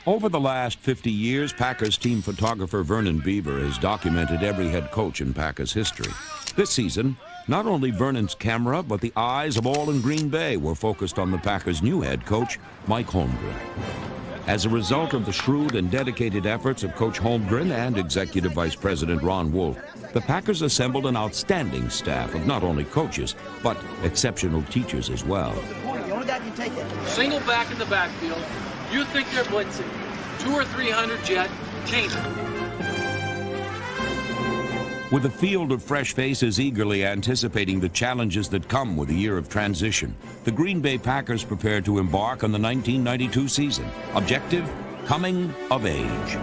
Over the last 50 years, Packers team photographer Vernon Beaver has documented every head coach in Packers history. This season, not only Vernon's camera, but the eyes of all in Green Bay were focused on the Packers' new head coach, Mike Holmgren. As a result of the shrewd and dedicated efforts of Coach Holmgren and Executive Vice President Ron Wolf, the Packers assembled an outstanding staff of not only coaches, but exceptional teachers as well. Single back in the backfield. You think they're blitzing. 200 or 300 jet, change it. With a field of fresh faces eagerly anticipating the challenges that come with a year of transition, the Green Bay Packers prepare to embark on the 1992 season. Objective, coming of age.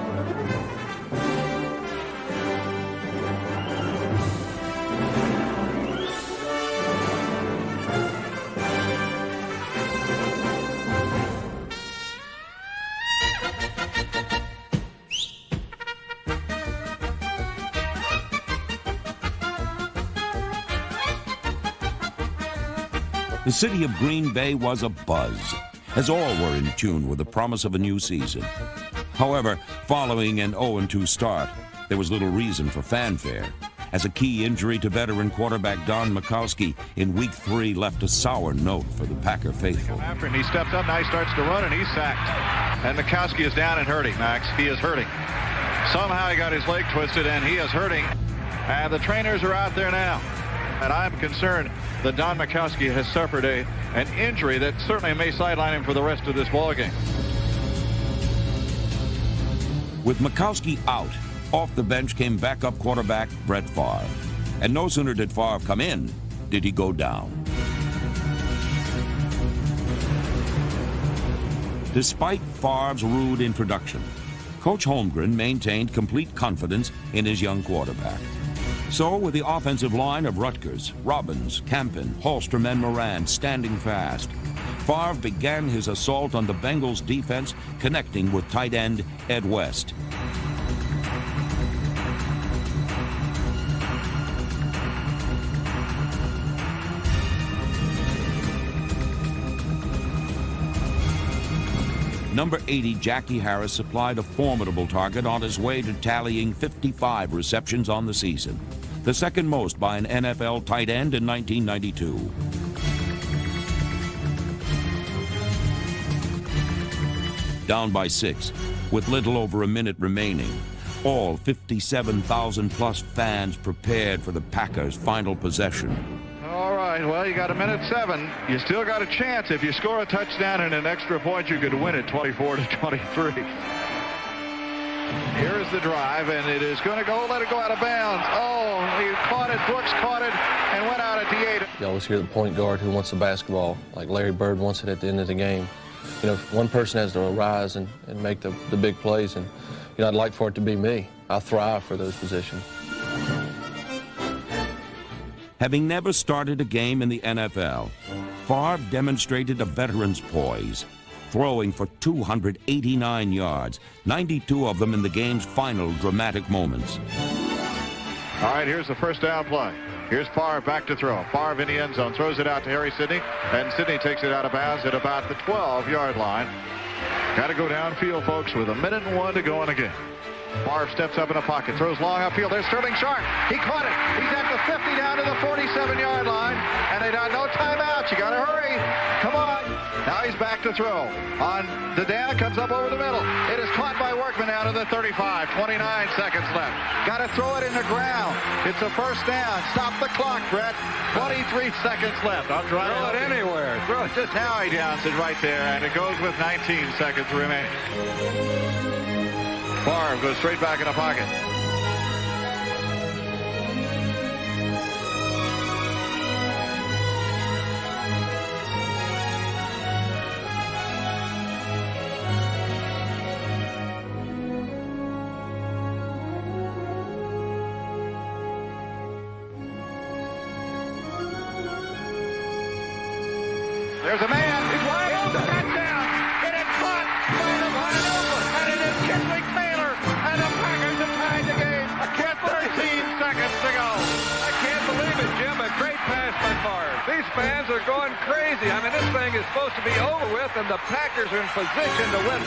The city of Green Bay was abuzz, as all were in tune with the promise of a new season. However, following an 0-2 start, there was little reason for fanfare, as a key injury to veteran quarterback Don Majkowski in Week 3 left a sour note for the Packer faithful. After him, he steps up, now he starts to run, and he's sacked. And Majkowski is down and hurting, Max. He is hurting. Somehow he got his leg twisted, and he is hurting. And the trainers are out there now. And I'm concerned that Don Majkowski has suffered an injury that certainly may sideline him for the rest of this ballgame. With Majkowski out, off the bench came backup quarterback Brett Favre. And no sooner did Favre come in, did he go down. Despite Favre's rude introduction, Coach Holmgren maintained complete confidence in his young quarterback. So, with the offensive line of Rutgers, Robbins, Campen, Hallstrom, and Moran standing fast, Favre began his assault on the Bengals' defense, connecting with tight end Ed West. Number 80, Jackie Harris, supplied a formidable target on his way to tallying 55 receptions on the season, the second most by an NFL tight end in 1992. Down by 6, with little over a minute remaining, all 57,000-plus fans prepared for the Packers' final possession. All right, well, you got a minute 7. You still got a chance. If you score a touchdown and an extra point, you could win it 24-23. Here's the drive, and it is going to go. Let it go out of bounds. Oh, he caught it. Brooks caught it and went out at the 8. You always hear the point guard who wants the basketball, like Larry Bird wants it at the end of the game. You know, one person has to arise and make the big plays, and, you know, I'd like for it to be me. I thrive for those positions. Having never started a game in the NFL, Favre demonstrated a veteran's poise, throwing for 289 yards, 92 of them in the game's final dramatic moments. All right, here's the first down play. Here's Favre back to throw. Favre in the end zone, throws it out to Harry Sidney, and Sidney takes it out of bounds at about the 12-yard line. Got to go downfield, folks, with 1:01 to go in the game. Favre steps up in the pocket, throws long upfield. There's Sterling Sharp. He caught it. He's at the 50 down to the 47-yard line, and they got no timeouts. You got to hurry. Come on. Now he's back to throw. On the down, comes up over the middle. It is caught by Workman out of the 35. 29 seconds left. Got to throw it in the ground. It's a first down. Stop the clock, Brett. 23 seconds left. I'll try throw it anywhere. Throw it just now. He downs it right there, and it goes with 19 seconds remaining. Favre goes straight back in the pocket. There's a man. He's wide open. Touchdown. It is caught by the wide open. And it is Kinley Taylor. And the Packers have tied the game. 13 seconds to go. I can't believe it, Jim. A a great pass by Favre. These fans are going crazy. I mean, this thing is supposed to be over with, and the Packers are in position to win.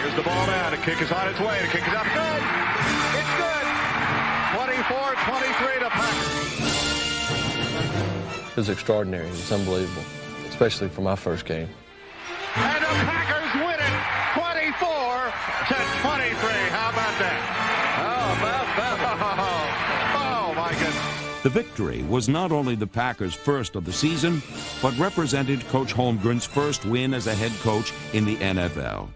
Here's the ball now. The kick is on its way. The kick is up. Good. It's good. 24-23 to Packers. It was extraordinary. It was unbelievable, especially for my first game. And the Packers win it 24-23. How about that? How about that? Oh, my goodness. The victory was not only the Packers' first of the season, but represented Coach Holmgren's first win as a head coach in the NFL.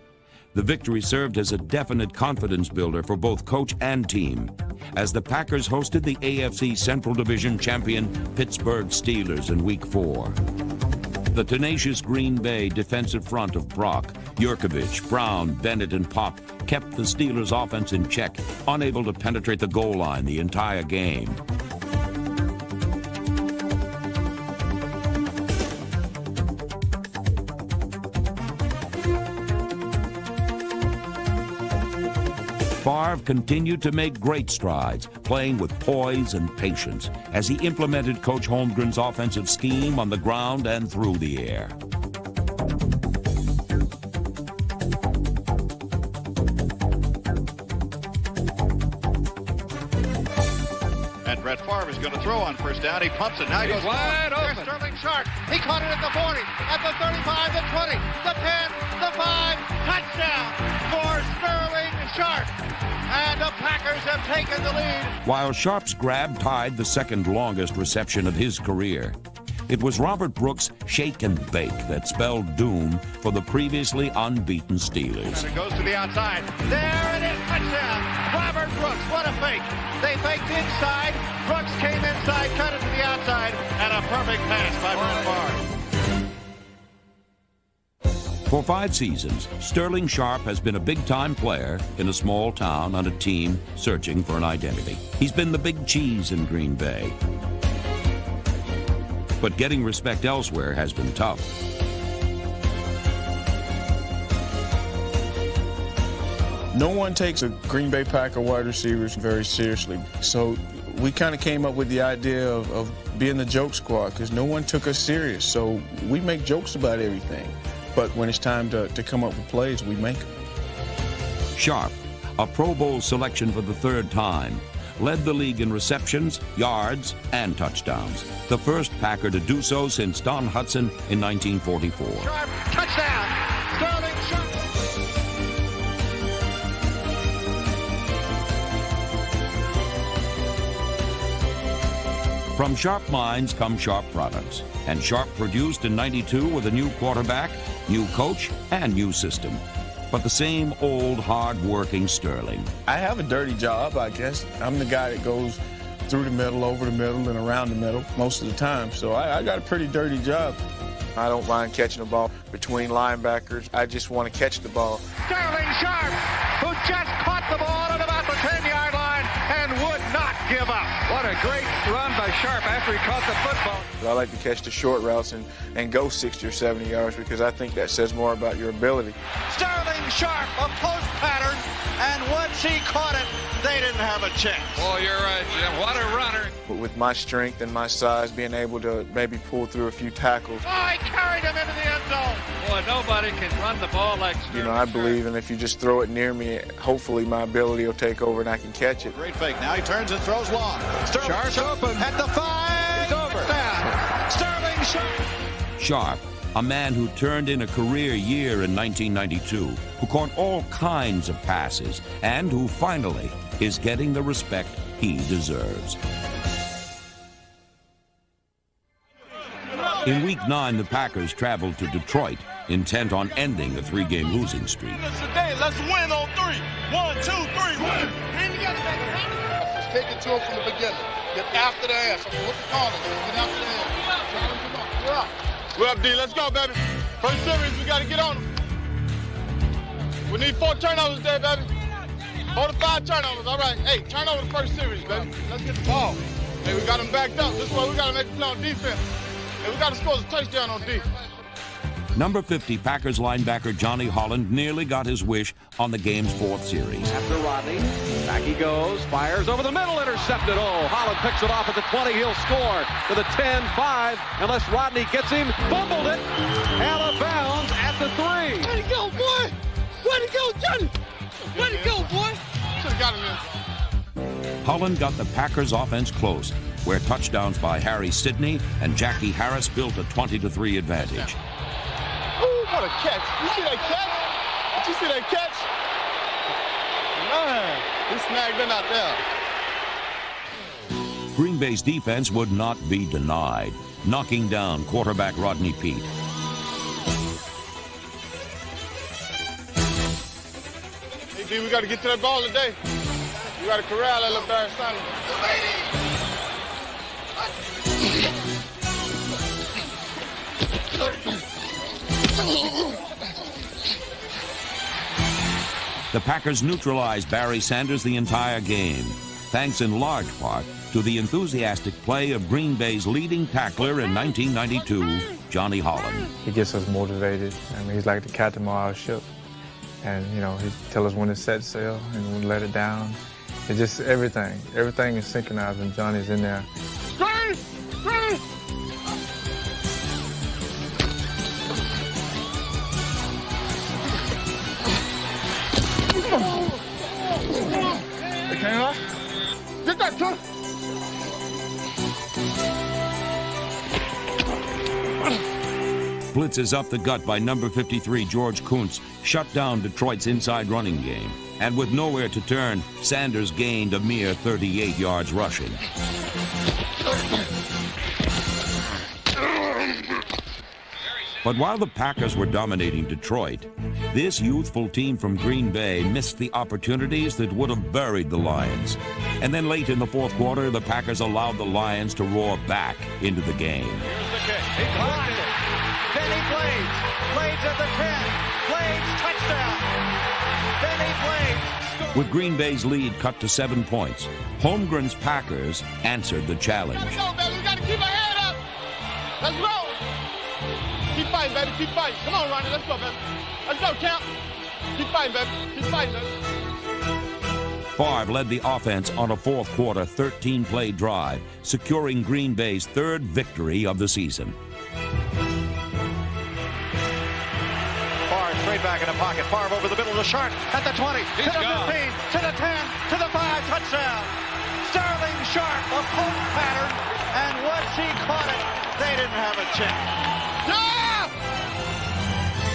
The victory served as a definite confidence builder for both coach and team, as the Packers hosted the AFC Central Division champion Pittsburgh Steelers in Week 4. The tenacious Green Bay defensive front of Brock, Yurkovich, Brown, Bennett, and Pop kept the Steelers' offense in check, unable to penetrate the goal line the entire game. Favre continued to make great strides, playing with poise and patience as he implemented Coach Holmgren's offensive scheme on the ground and through the air. And Brett Favre is going to throw on first down. He pumps it. Now he goes wide open. There's Sterling Sharp. He caught it at the 40, at the 35, the 20, the 10, the 5. Touchdown for Sterling Sharp. And the Packers have taken the lead. While Sharp's grab tied the second longest reception of his career, it was Robert Brooks' shake and bake that spelled doom for the previously unbeaten Steelers. And it goes to the outside. There it is, touchdown. Robert Brooks, what a fake. They faked inside. Brooks came inside, cut it to the outside, and a perfect pass by Brett Favre. For 5 seasons, Sterling Sharp has been a big-time player in a small town on a team searching for an identity. He's been the big cheese in Green Bay. But getting respect elsewhere has been tough. No one takes a Green Bay Packer wide receivers very seriously. So we kind of came up with the idea of being the joke squad because no one took us serious. So we make jokes about everything. But when it's time to come up with plays, we make them. Sharp, a Pro Bowl selection for the 3rd time, led the league in receptions, yards, and touchdowns. The first Packer to do so since Don Hudson in 1944. Sharp, touchdown. Sterling Sharp. From Sharp minds come Sharp products, and Sharp produced in '92 with a new quarterback, new coach, and new system. But the same old, hard-working Sterling. I have a dirty job, I guess. I'm the guy that goes through the middle, over the middle, and around the middle most of the time. So I got a pretty dirty job. I don't mind catching the ball between linebackers. I just want to catch the ball. Sterling Sharp, who just caught the ball at about the 10-yard line and would not give up. What a great run by Sharp after he caught the football. I like to catch the short routes and go 60 or 70 yards because I think that says more about your ability. Sterling Sharp, a post pattern, and once he caught it, they didn't have a chance. Oh, you're right, Jim. What a runner. But with my strength and my size, being able to maybe pull through a few tackles. Oh, he carried him into the end zone. Boy, nobody can run the ball like Sterling. You know, I believe, and if you just throw it near me, hopefully my ability will take over and I can catch it. Great fake. Now he turns and throws long. Sterling Sharp's open. At the 5. He's over. Down. Sterling Sharp. Sharp, a man who turned in a career year in 1992, who caught all kinds of passes, and who finally is getting the respect he deserves. In Week 9, the Packers traveled to Detroit, intent on ending a 3-game losing streak. Today, let's win on 3. 1, 2, 3, win. Let's take it to him from the beginning. Get after the ass. Okay, what's the call? Get after the ass. Tell him, come on. We're up. We're up, D. Let's go, baby. First series, we got to get on them. We need 4 turnovers there, baby. 4 to 5 turnovers. All right. Hey, turn over the first series, baby. Let's get the ball. Hey, we got them backed up. This is why we got to make a play on defense. Hey, we got to score a touchdown on defense. Number 50 Packers linebacker Johnny Holland nearly got his wish on the game's fourth series. After Rodney, back he goes, fires over the middle, intercepted. Oh, Holland picks it off at the 20. He'll score to the 10-5, unless Rodney gets him. Fumbled it, out of bounds at the 3. Way to go, boy! Way to go, Johnny! Way to go, boy! Should have got him in. Holland got the Packers offense close, where touchdowns by Harry Sidney and Jackie Harris built a 20-3 advantage. Ooh, what a catch. You see that catch? Did you see that catch? Man, he snagged it out there. Green Bay's defense would not be denied, knocking down quarterback Rodney Peete. Hey, D, we got to get to that ball today. We got to corral that little Barry Sanders. The Packers neutralized Barry Sanders the entire game, thanks in large part to the enthusiastic play of Green Bay's leading tackler in 1992, Johnny Holland. He gets us motivated. I mean, he's like the captain of our ship. And, you know, he tells us when to set sail and we let it down. It's just everything. Everything is synchronized when Johnny's in there. Get that, son. Blitzes up the gut by number 53 George Kuntz shut down Detroit's inside running game. And with nowhere to turn, Sanders gained a mere 38 yards rushing. But while the Packers were dominating Detroit, this youthful team from Green Bay missed the opportunities that would have buried the Lions. And then late in the fourth quarter, the Packers allowed the Lions to roar back into the game. Here's the kick. He climbed it. Benny Blades. Blades at the 10. Blades, touchdown. Benny Blades. With Green Bay's lead cut to 7 points, Holmgren's Packers answered the challenge. Let's go, baby. We got to keep our head up. Let's go. Keep fighting, baby. Keep fighting. Come on, Ronnie. Let's go, baby. Let's go, champ. Keep fighting, baby. Keep fighting, baby. Favre led the offense on a fourth quarter 13-play drive, securing Green Bay's third victory of the season. Favre straight back in the pocket. Favre over the middle of the shark at the 20, to the 15, to the 10, to the 5, touchdown. Sterling Sharp, a poke pattern, and once he caught it, they didn't have a chance.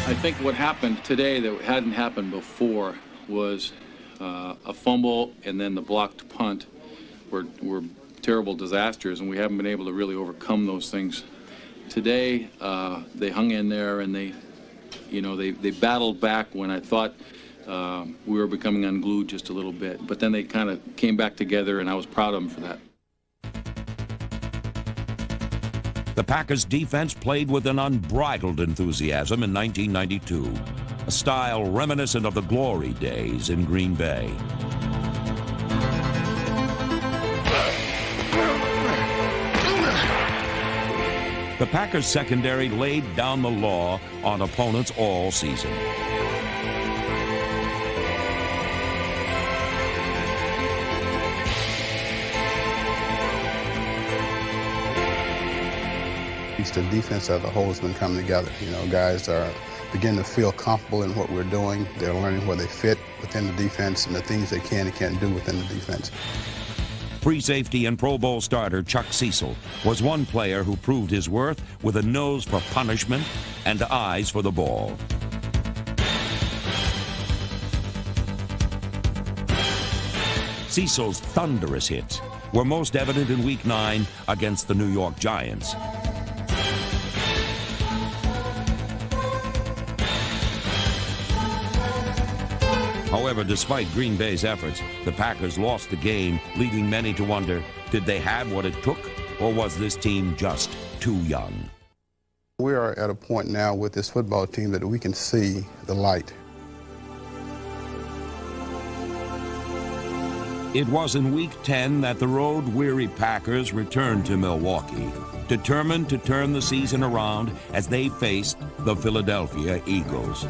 I think what happened today that hadn't happened before was a fumble and then the blocked punt were terrible disasters, and we haven't been able to really overcome those things. Today, they hung in there and they battled back when I thought we were becoming unglued just a little bit. But then they kind of came back together, and I was proud of them for that. The Packers' defense played with an unbridled enthusiasm in 1992, a style reminiscent of the glory days in Green Bay. The Packers' secondary laid down the law on opponents all season. The defense as a whole has been coming together. You know, guys are beginning to feel comfortable in what we're doing. They're learning where they fit within the defense and the things they can and can't do within the defense. Free safety and Pro Bowl starter Chuck Cecil was one player who proved his worth with a nose for punishment and eyes for the ball. Cecil's thunderous hits were most evident in Week 9 against the New York Giants. However, despite Green Bay's efforts, the Packers lost the game, leaving many to wonder, did they have what it took, or was this team just too young? We are at a point now with this football team that we can see the light. It was in Week 10 that the road-weary Packers returned to Milwaukee, determined to turn the season around as they faced the Philadelphia Eagles.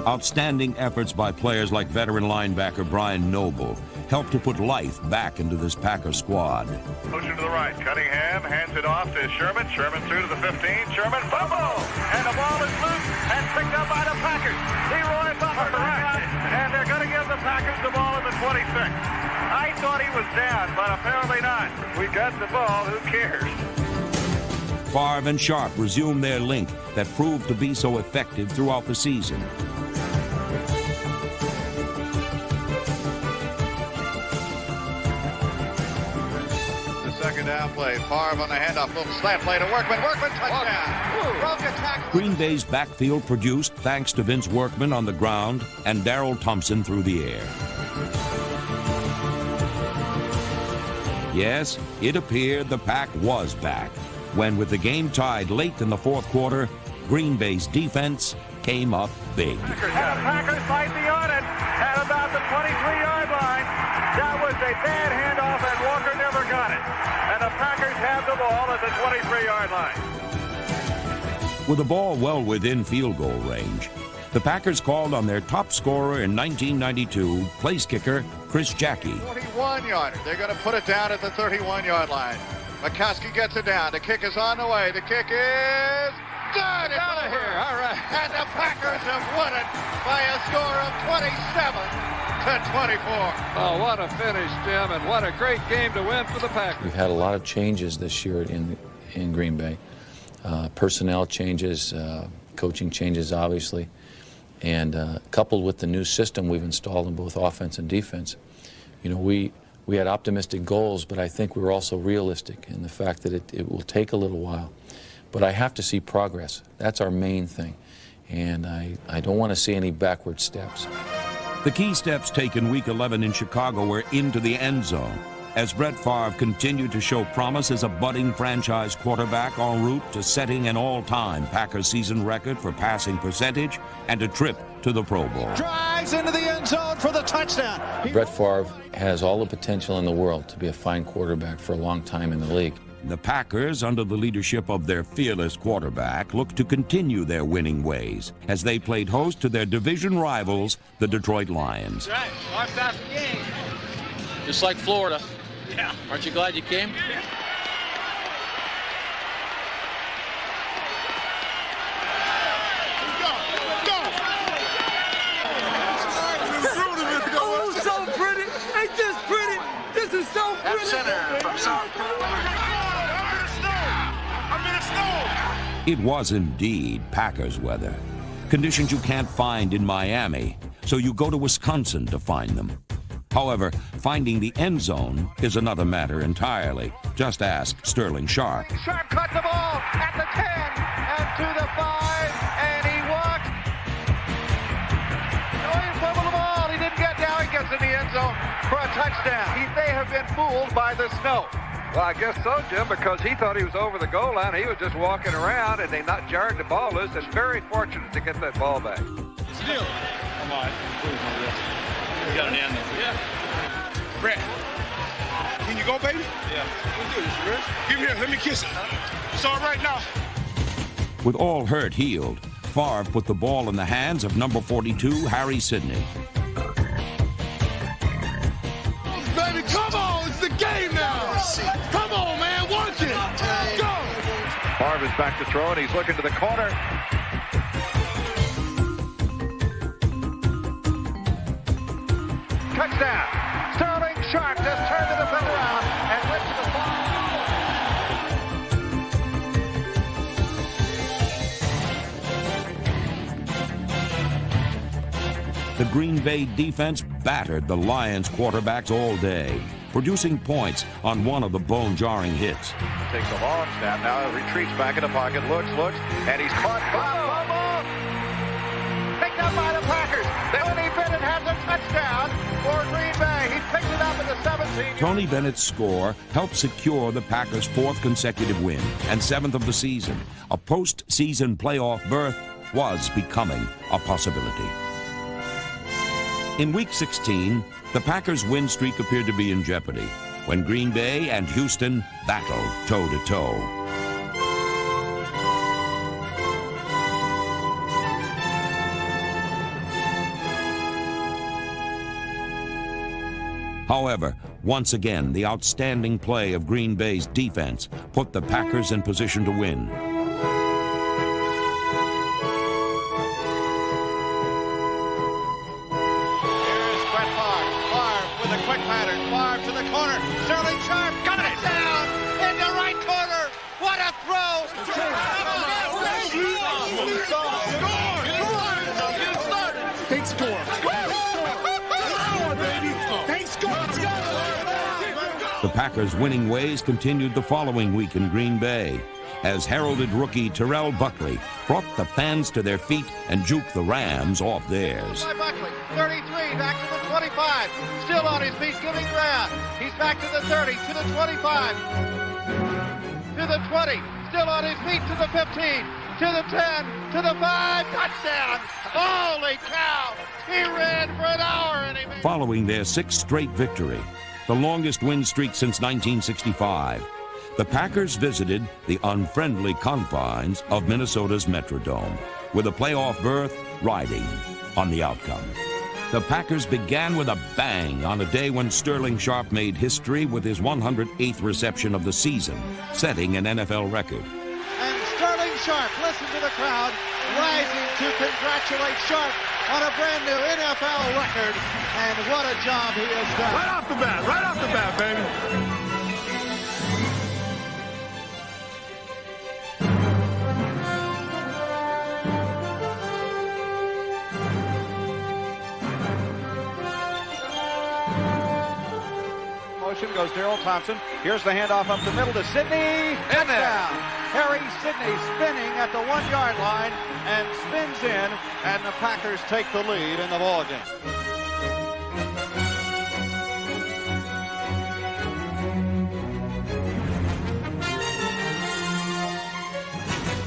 Outstanding efforts by players like veteran linebacker Brian Noble helped to put life back into this Packer squad. Motion to the right. Cunningham hands it off to Sherman. Sherman through to the 15. Sherman fumble. And the ball is loose and picked up by the Packers. Leroy Butler right. And they're going to give the Packers the ball at the 26. I thought he was down, but apparently not. We got the ball. Who cares? Favre and Sharp resumed their link that proved to be so effective throughout the season. Second down play. Favre on the handoff. Little slant play to Workman. Workman touchdown. Broke a tackle. Green Bay's backfield produced thanks to Vince Workman on the ground and Darrell Thompson through the air. Yes, it appeared the Pack was back when, with the game tied late in the fourth quarter, Green Bay's defense came up big. And the Packers might be on it at about the 23-yard line. That was a bad handoff, and Walker never got it. And the Packers have the ball at the 23-yard line. With the ball well within field goal range, the Packers called on their top scorer in 1992, place kicker Chris Jackie. 41-yarder. They're going to put it down at the 31-yard line. McCaskey gets it down. The kick is on the way. The kick is done. It's out of here. All right. And the Packers have won it by a score of 27-24. Oh, what a finish, Jim, and what a great game to win for the Packers. We've had a lot of changes this year in Green Bay. Personnel changes, coaching changes, obviously. And coupled with the new system we've installed in both offense and defense, you know, we had optimistic goals, but I think we were also realistic in the fact that it will take a little while. But I have to see progress. That's our main thing. And I don't want to see any backward steps. The key steps taken Week 11 in Chicago were into the end zone, as Brett Favre continued to show promise as a budding franchise quarterback en route to setting an all-time Packers season record for passing percentage and a trip to the Pro Bowl. Drives into the end zone for the touchdown. Brett Favre has all the potential in the world to be a fine quarterback for a long time in the league. The Packers, under the leadership of their fearless quarterback, look to continue their winning ways as they played host to their division rivals, the Detroit Lions. Right, our fast game. Just like Florida. Yeah. Aren't you glad you came? Yeah. Oh, so pretty. Ain't this pretty? This is so pretty. Center from South Carolina. I'm in the snow. It was indeed Packers weather. Conditions you can't find in Miami, so you go to Wisconsin to find them. However, finding the end zone is another matter entirely. Just ask Sterling Sharp. Sharp caught the ball at the 10 and to the 5, and he walked. No, he fumbled the ball. He didn't get down. He gets in the end zone for a touchdown. They have been fooled by the snow. Well, I guess so, Jim, because he thought he was over the goal line. He was just walking around, and they not jarred the ball loose, and very fortunate to get that ball back. Still. Come on. You got an end. Yeah. Brett, can you go, baby? Yeah. Let's do this, Brett. Give me here. Let me kiss it. It's all right now. With all hurt healed, Favre put the ball in the hands of number 42, Harry Sidney. Baby, come on. It's the game now. Come on, man. Work it. Go. Favre is back to throw, and he's looking to the corner. Touchdown. Sterling Sharp just turned the defender out and went to the ball. The Green Bay defense battered the Lions quarterbacks all day, producing points on one of the bone-jarring hits. Takes a long snap now, retreats back in the pocket, looks, and he's caught. Fumble! Picked up by the Packers. Tony Bennett has a touchdown for Green Bay. He picked it up at the 17. Tony Bennett's score helped secure the Packers' fourth consecutive win and seventh of the season. A postseason playoff berth was becoming a possibility. In Week 16, the Packers' win streak appeared to be in jeopardy when Green Bay and Houston battled toe-to-toe. However, once again, the outstanding play of Green Bay's defense put the Packers in position to win. To the corner, Sterling Sharp, got it down in the right corner. What a throw! They score. They score. The Packers' winning ways continued the following week in Green Bay, as heralded rookie Terrell Buckley brought the fans to their feet and juked the Rams off theirs. Buckley, 33, back to the 25, still on his feet, giving ground. He's back to the 30, to the 25, to the 20, still on his feet, to the 15, to the 10, to the 5, touchdown! Holy cow! He ran for an hour and he made... Following their sixth straight victory, the longest win streak since 1965, the Packers visited the unfriendly confines of Minnesota's Metrodome, with a playoff berth riding on the outcome. The Packers began with a bang on a day when Sterling Sharp made history with his 108th reception of the season, setting an NFL record. And Sterling Sharp, listen to the crowd, rising to congratulate Sharp on a brand new NFL record. And what a job he has done. Right off the bat, baby. Goes Darrell Thompson. Here's the handoff up the middle to Sidney. Touchdown. Harry Sidney spinning at the 1-yard line and spins in, and the Packers take the lead in the ballgame.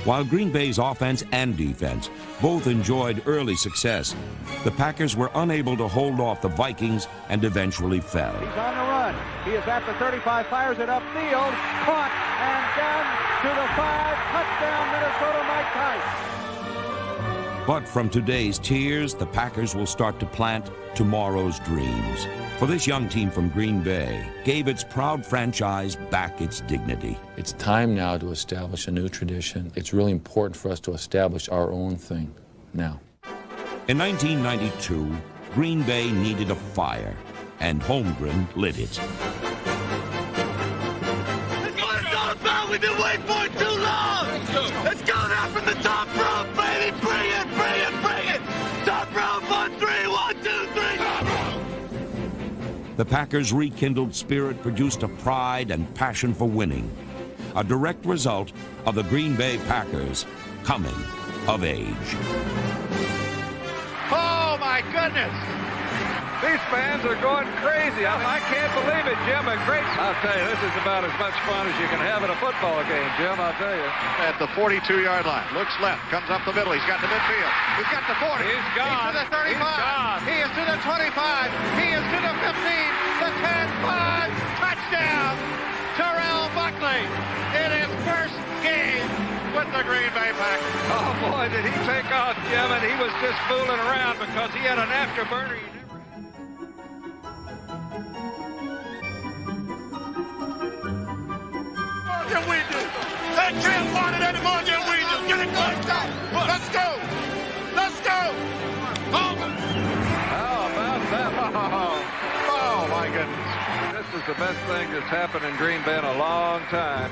While Green Bay's offense and defense both enjoyed early success, the Packers were unable to hold off the Vikings and eventually fell. He's on the run. He is at the 35, fires it upfield, caught, and down to the 5. Touchdown, Minnesota, Mike Tice. But from today's tears, the Packers will start to plant tomorrow's dreams. For this young team from Green Bay gave its proud franchise back its dignity. It's time now to establish a new tradition. It's really important for us to establish our own thing now. In 1992, Green Bay needed a fire, and Holmgren lit it. Let's go, it's all about. We've been waiting for it too long. Let's go now from the top rope, baby. Bring it, bring it, bring it. Top rope on 3, 1, 2, 3. The Packers' rekindled spirit produced a pride and passion for winning, a direct result of the Green Bay Packers coming of age. Oh, my goodness. These fans are going crazy. I can't believe it, Jim. I'll tell you, this is about as much fun as you can have at a football game, Jim, I'll tell you. At the 42-yard line, looks left, comes up the middle. He's got the midfield. He's got the 40. He's gone. He's to the 35. He's gone. He is to the 25. He is to the 15. The 10, 5. Touchdown. Terrell Buckley in his first game with the Green Bay Packers. Oh, boy, did he take off, Jim, and he was just fooling around because he had an afterburner. Than we do. They can't want it anymore than we do. Get it close down. Let's go. Let's go. Over. How about that? Oh, my goodness. This is the best thing that's happened in Green Bay in a long time.